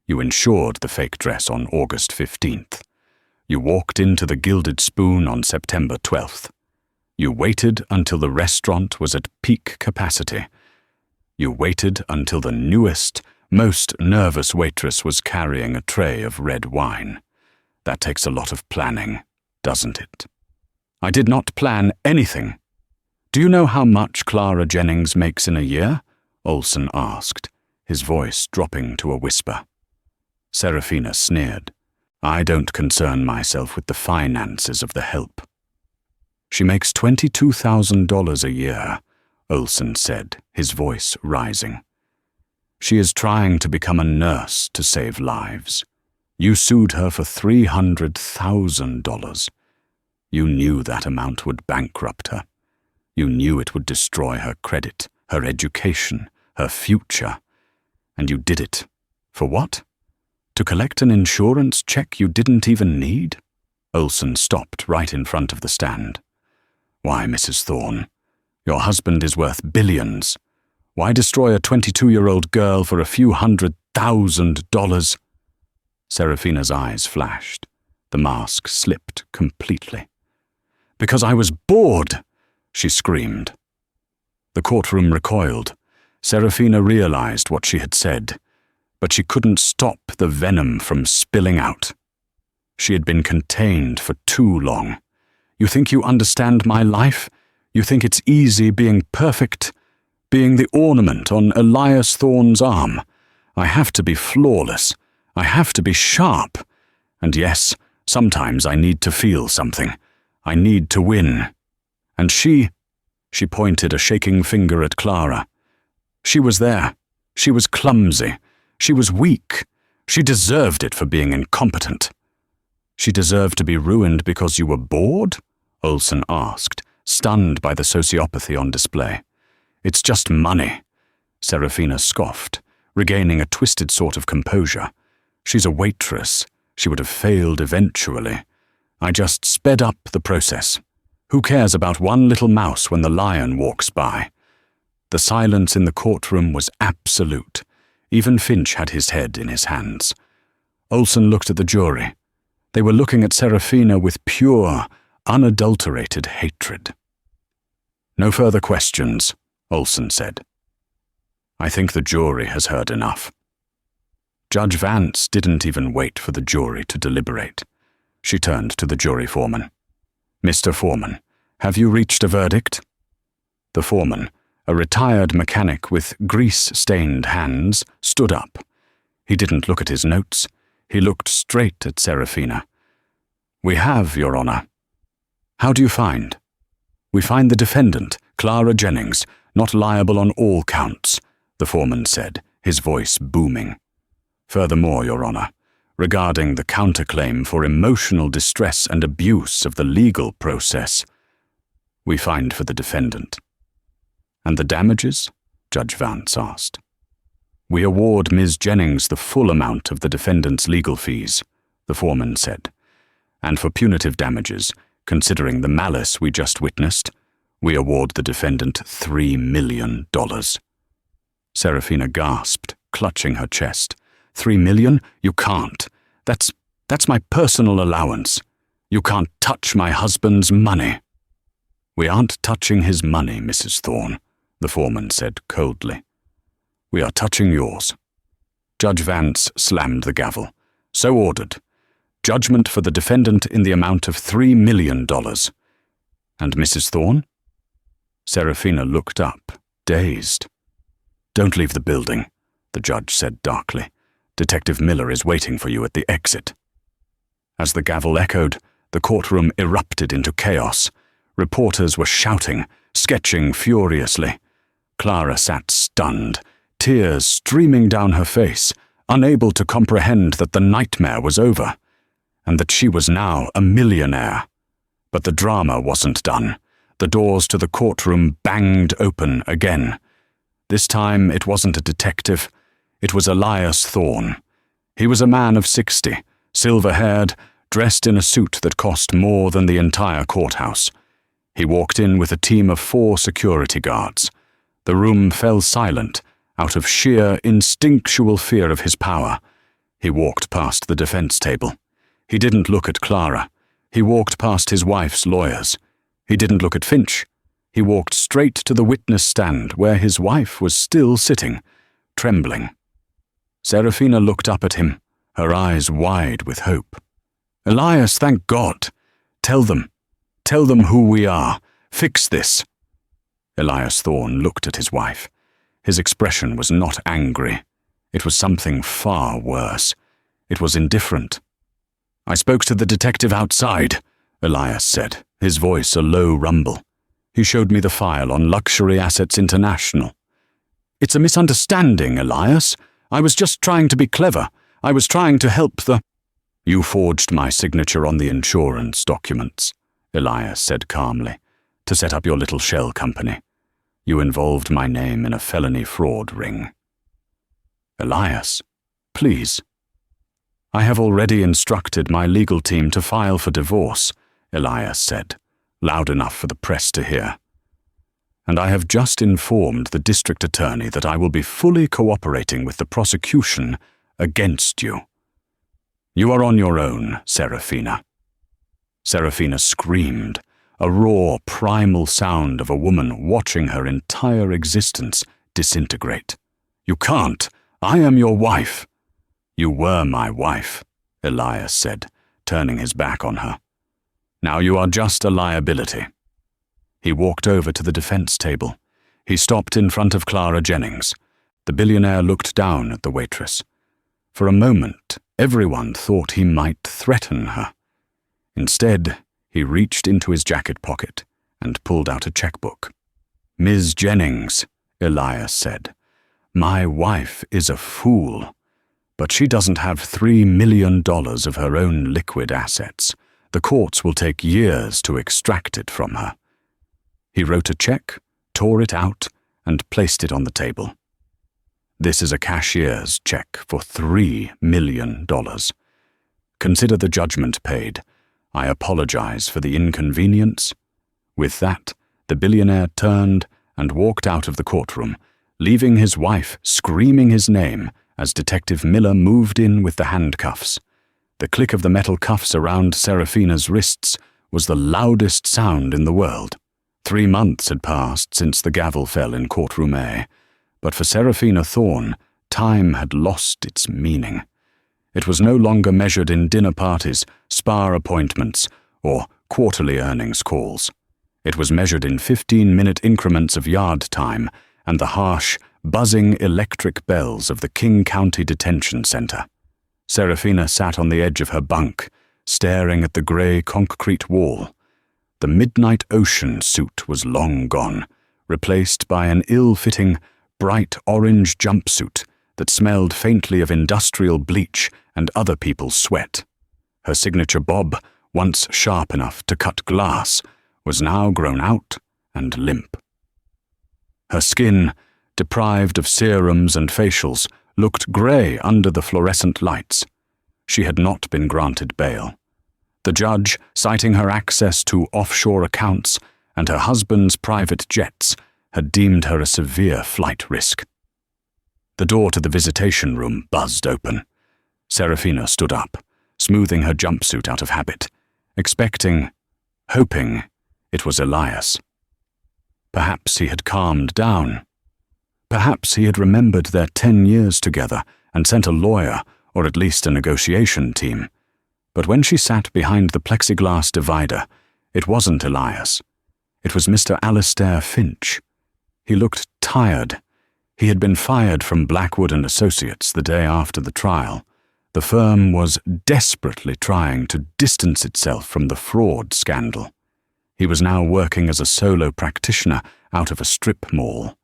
You insured the fake dress on August 15th. You walked into the Gilded Spoon on September 12th. You waited until the restaurant was at peak capacity. You waited until the newest, most nervous waitress was carrying a tray of red wine. That takes a lot of planning, doesn't it?" "I did not plan anything." "Do you know how much Clara Jennings makes in a year?" Olson asked, his voice dropping to a whisper. Serafina sneered. "I don't concern myself with the finances of the help." "She makes $22,000 a year," Olson said, his voice rising. "She is trying to become a nurse to save lives. You sued her for $300,000. You knew that amount would bankrupt her. You knew it would destroy her credit, her education, her future. And you did it. For what? To collect an insurance check you didn't even need?" Olson stopped right in front of the stand. "Why, Mrs. Thorne, your husband is worth billions. Why destroy a 22-year-old girl for a few $100,000? Serafina's eyes flashed. The mask slipped completely. "Because I was bored!" she screamed. The courtroom recoiled. Serafina realized what she had said, but she couldn't stop the venom from spilling out. She had been contained for too long. "You think you understand my life? You think it's easy being perfect? Being the ornament on Elias Thorne's arm? I have to be flawless. I have to be sharp. And yes, sometimes I need to feel something. I need to win. And she pointed a shaking finger at Clara. She was there. She was clumsy. She was weak. She deserved it for being incompetent." "She deserved to be ruined because you were bored?" Olson asked, stunned by the sociopathy on display. It's just money, Serafina scoffed, regaining a twisted sort of composure. She's a waitress. She would have failed eventually. I just sped up the process. Who cares about one little mouse when the lion walks by? The silence in the courtroom was absolute. Even Finch had his head in his hands. Olson looked at the jury. They were looking at Serafina with pure, unadulterated hatred. No further questions, Olson said. I think the jury has heard enough. Judge Vance didn't even wait for the jury to deliberate. She turned to the jury foreman. Mr. Foreman, have you reached a verdict? The foreman, a retired mechanic with grease-stained hands, stood up. He didn't look at his notes. He looked straight at Serafina. We have, Your Honor. How do you find? We find the defendant, Clara Jennings, not liable on all counts, the foreman said, his voice booming. Furthermore, Your Honor, regarding the counterclaim for emotional distress and abuse of the legal process, we find for the defendant. And the damages? Judge Vance asked. We award Ms. Jennings the full amount of the defendant's legal fees, the foreman said. And for punitive damages, considering the malice we just witnessed, we award the defendant $3 million. Serafina gasped, clutching her chest. $3 million? You can't. That's my personal allowance. You can't touch my husband's money. We aren't touching his money, Mrs. Thorne, the foreman said coldly. We are touching yours. Judge Vance slammed the gavel. So ordered. Judgment for the defendant in the amount of $3 million. And Mrs. Thorne? Serafina looked up, dazed. Don't leave the building, the judge said darkly. Detective Miller is waiting for you at the exit. As the gavel echoed, the courtroom erupted into chaos. Reporters were shouting, sketching furiously. Clara sat stunned, tears streaming down her face, unable to comprehend that the nightmare was over, and that she was now a millionaire. But the drama wasn't done. The doors to the courtroom banged open again. This time it wasn't a detective. It was Elias Thorne. He was a man of 60, silver-haired, dressed in a suit that cost more than the entire courthouse. He walked in with a team of 4 security guards. The room fell silent, out of sheer, instinctual fear of his power. He walked past the defense table. He didn't look at Clara. He walked past his wife's lawyers. He didn't look at Finch. He walked straight to the witness stand where his wife was still sitting, trembling. Serafina looked up at him, her eyes wide with hope. Elias, thank God. Tell them who we are. Fix this. Elias Thorne looked at his wife. His expression was not angry. It was something far worse. It was indifferent. I spoke to the detective outside, Elias said, his voice a low rumble. He showed me the file on Luxury Assets International. It's a misunderstanding, Elias. I was just trying to be clever. I was trying to help the... You forged my signature on the insurance documents, Elias said calmly, to set up your little shell company. You involved my name in a felony fraud ring. Elias, please. I have already instructed my legal team to file for divorce, Elias said, loud enough for the press to hear. And I have just informed the district attorney that I will be fully cooperating with the prosecution against you. You are on your own, Serafina. Serafina screamed, a raw, primal sound of a woman watching her entire existence disintegrate. You can't. I am your wife. You were my wife, Elias said, turning his back on her. Now you are just a liability. He walked over to the defense table. He stopped in front of Clara Jennings. The billionaire looked down at the waitress. For a moment, everyone thought he might threaten her. Instead, he reached into his jacket pocket and pulled out a checkbook. Ms. Jennings, Elias said, my wife is a fool, but she doesn't have $3 million of her own liquid assets. The courts will take years to extract it from her. He wrote a check, tore it out, and placed it on the table. This is a cashier's check for $3 million. Consider the judgment paid. I apologize for the inconvenience. With that, the billionaire turned and walked out of the courtroom, leaving his wife screaming his name as Detective Miller moved in with the handcuffs. The click of the metal cuffs around Serafina's wrists was the loudest sound in the world. 3 months had passed since the gavel fell in courtroom A, but for Serafina Thorne, time had lost its meaning. It was no longer measured in dinner parties, spa appointments, or quarterly earnings calls. It was measured in 15-minute increments of yard time and the harsh, buzzing electric bells of the King County Detention Center. Serafina sat on the edge of her bunk, staring at the grey concrete wall. The Midnight Ocean suit was long gone, replaced by an ill-fitting, bright orange jumpsuit that smelled faintly of industrial bleach and other people's sweat. Her signature bob, once sharp enough to cut glass, was now grown out and limp. Her skin, deprived of serums and facials, looked grey under the fluorescent lights. She had not been granted bail. The judge, citing her access to offshore accounts and her husband's private jets, had deemed her a severe flight risk. The door to the visitation room buzzed open. Serafina stood up, smoothing her jumpsuit out of habit, hoping it was Elias. Perhaps he had calmed down. Perhaps he had remembered their 10 years together and sent a lawyer or at least a negotiation team. But when she sat behind the plexiglass divider, it wasn't Elias. It was Mr. Alistair Finch. He looked tired. He had been fired from Blackwood and Associates the day after the trial. The firm was desperately trying to distance itself from the fraud scandal. He was now working as a solo practitioner out of a strip mall.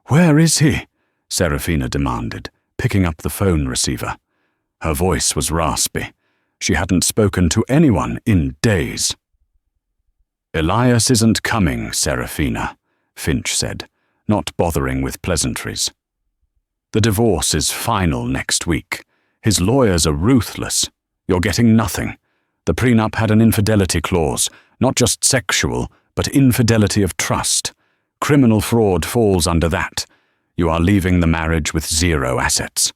"Where is he?" Serafina demanded, picking up the phone receiver. Her voice was raspy. She hadn't spoken to anyone in days. "Elias isn't coming, Serafina," Finch said, not bothering with pleasantries. "The divorce is final next week. His lawyers are ruthless. You're getting nothing. The prenup had an infidelity clause, not just sexual, but infidelity of trust. Criminal fraud falls under that. You are leaving the marriage with 0 assets."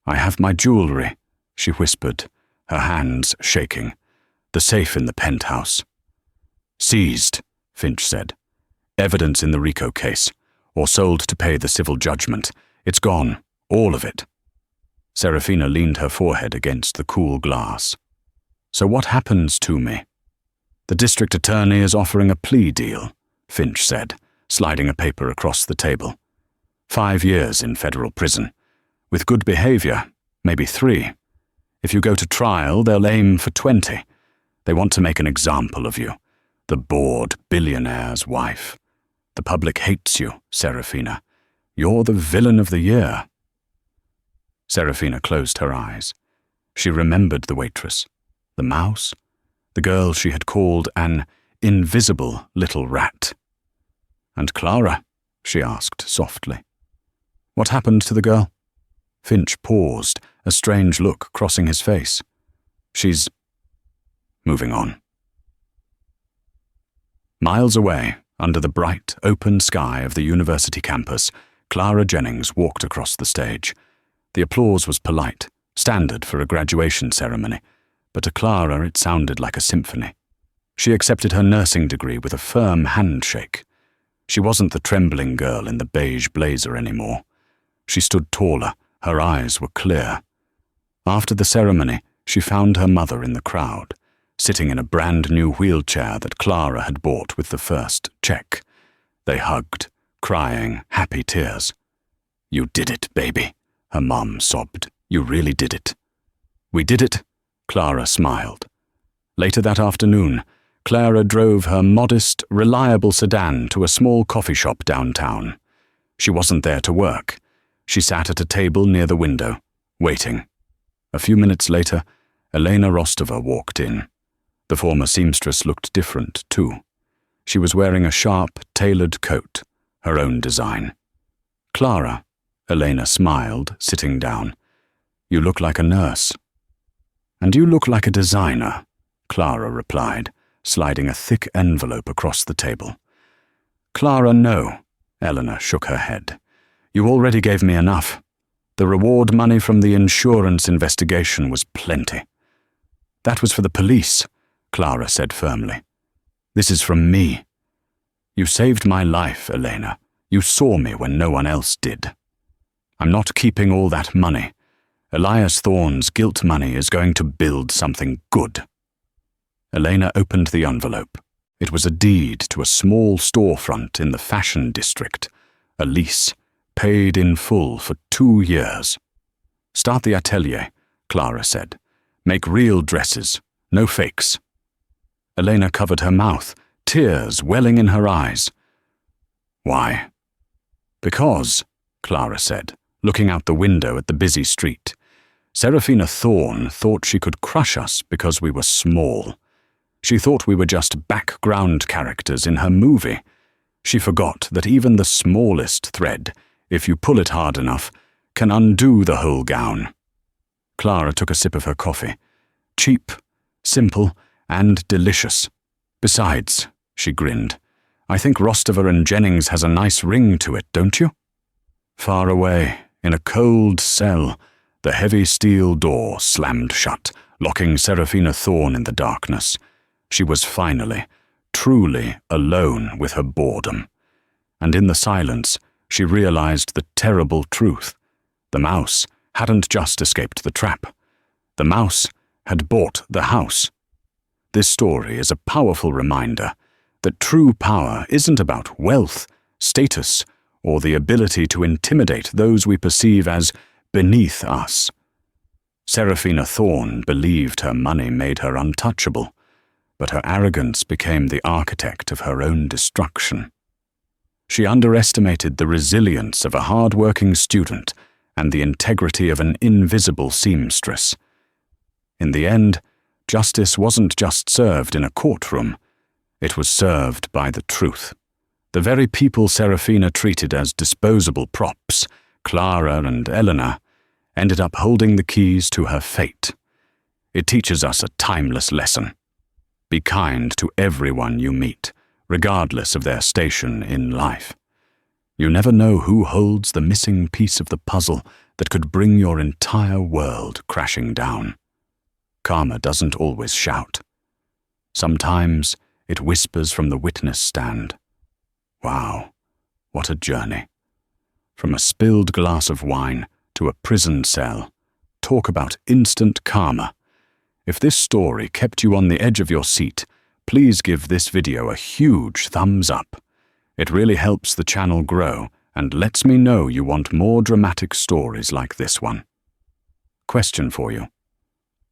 "I have my jewelry," she whispered, her hands shaking. "The safe in the penthouse." "Seized," Finch said. "Evidence in the RICO case, or sold to pay the civil judgment. It's gone, all of it." Serafina leaned her forehead against the cool glass. "So what happens to me?" "The district attorney is offering a plea deal," Finch said, sliding a paper across the table. 5 years in federal prison. With good behavior, maybe 3. If you go to trial, they'll aim for 20. They want to make an example of you, the bored billionaire's wife. The public hates you, Serafina. You're the villain of the year. Serafina closed her eyes. She remembered the waitress, the mouse, the girl she had called an invisible little rat. "And Clara?" she asked softly. "What happened to the girl?" Finch paused, a strange look crossing his face. "She's moving on." Miles away, under the bright, open sky of the university campus, Clara Jennings walked across the stage. The applause was polite, standard for a graduation ceremony, but to Clara it sounded like a symphony. She accepted her nursing degree with a firm handshake. She wasn't the trembling girl in the beige blazer anymore. She stood taller, her eyes were clear. After the ceremony, she found her mother in the crowd, sitting in a brand-new wheelchair that Clara had bought with the first check. They hugged, crying happy tears. "You did it, baby," her mom sobbed. "You really did it." "We did it," Clara smiled. Later that afternoon, Clara drove her modest, reliable sedan to a small coffee shop downtown. She wasn't there to work. She sat at a table near the window, waiting. A few minutes later, Elena Rostova walked in. The former seamstress looked different, too. She was wearing a sharp, tailored coat, her own design. "Clara," Elena smiled, sitting down. "You look like a nurse." "And you look like a designer," Clara replied, sliding a thick envelope across the table. "Clara, no," Eleanor shook her head. "You already gave me enough. The reward money from the insurance investigation was plenty." "That was for the police," Clara said firmly. "This is from me. You saved my life, Elena. You saw me when no one else did. I'm not keeping all that money. Elias Thorne's guilt money is going to build something good." Elena opened the envelope. It was a deed to a small storefront in the fashion district, a lease, paid in full for 2 years. "Start the atelier," Clara said. "Make real dresses, no fakes." Elena covered her mouth, tears welling in her eyes. "Why?" "Because," Clara said, looking out the window at the busy street, "Seraphina Thorne thought she could crush us because we were small. She thought we were just background characters in her movie. She forgot that even the smallest thread, if you pull it hard enough, can undo the whole gown." Clara took a sip of her coffee. "Cheap, simple, and delicious. Besides," she grinned, "I think Rostover and Jennings has a nice ring to it, don't you?" Far away, in a cold cell, the heavy steel door slammed shut, locking Seraphina Thorne in the darkness. She was finally, truly alone with her boredom. And in the silence, she realized the terrible truth. The mouse hadn't just escaped the trap. The mouse had bought the house. This story is a powerful reminder that true power isn't about wealth, status, or the ability to intimidate those we perceive as beneath us. Seraphina Thorne believed her money made her untouchable, but her arrogance became the architect of her own destruction. She underestimated the resilience of a hard-working student and the integrity of an invisible seamstress. In the end, justice wasn't just served in a courtroom, it was served by the truth. The very people Seraphina treated as disposable props, Clara and Eleanor, ended up holding the keys to her fate. It teaches us a timeless lesson. Be kind to everyone you meet, regardless of their station in life. You never know who holds the missing piece of the puzzle that could bring your entire world crashing down. Karma doesn't always shout. Sometimes it whispers from the witness stand. Wow, what a journey. From a spilled glass of wine to a prison cell. Talk about instant karma. If this story kept you on the edge of your seat, please give this video a huge thumbs up. It really helps the channel grow and lets me know you want more dramatic stories like this one. Question for you.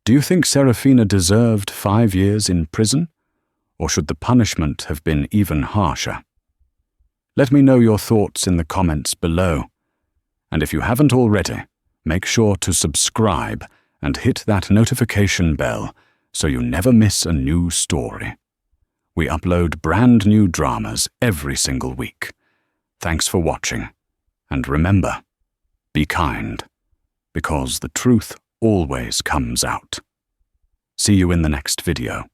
Do you think Seraphina deserved 5 years in prison? Or should the punishment have been even harsher? Let me know your thoughts in the comments below. And if you haven't already, make sure to subscribe and hit that notification bell so you never miss a new story. We upload brand new dramas every single week. Thanks for watching. And remember, be kind, because the truth always comes out. See you in the next video.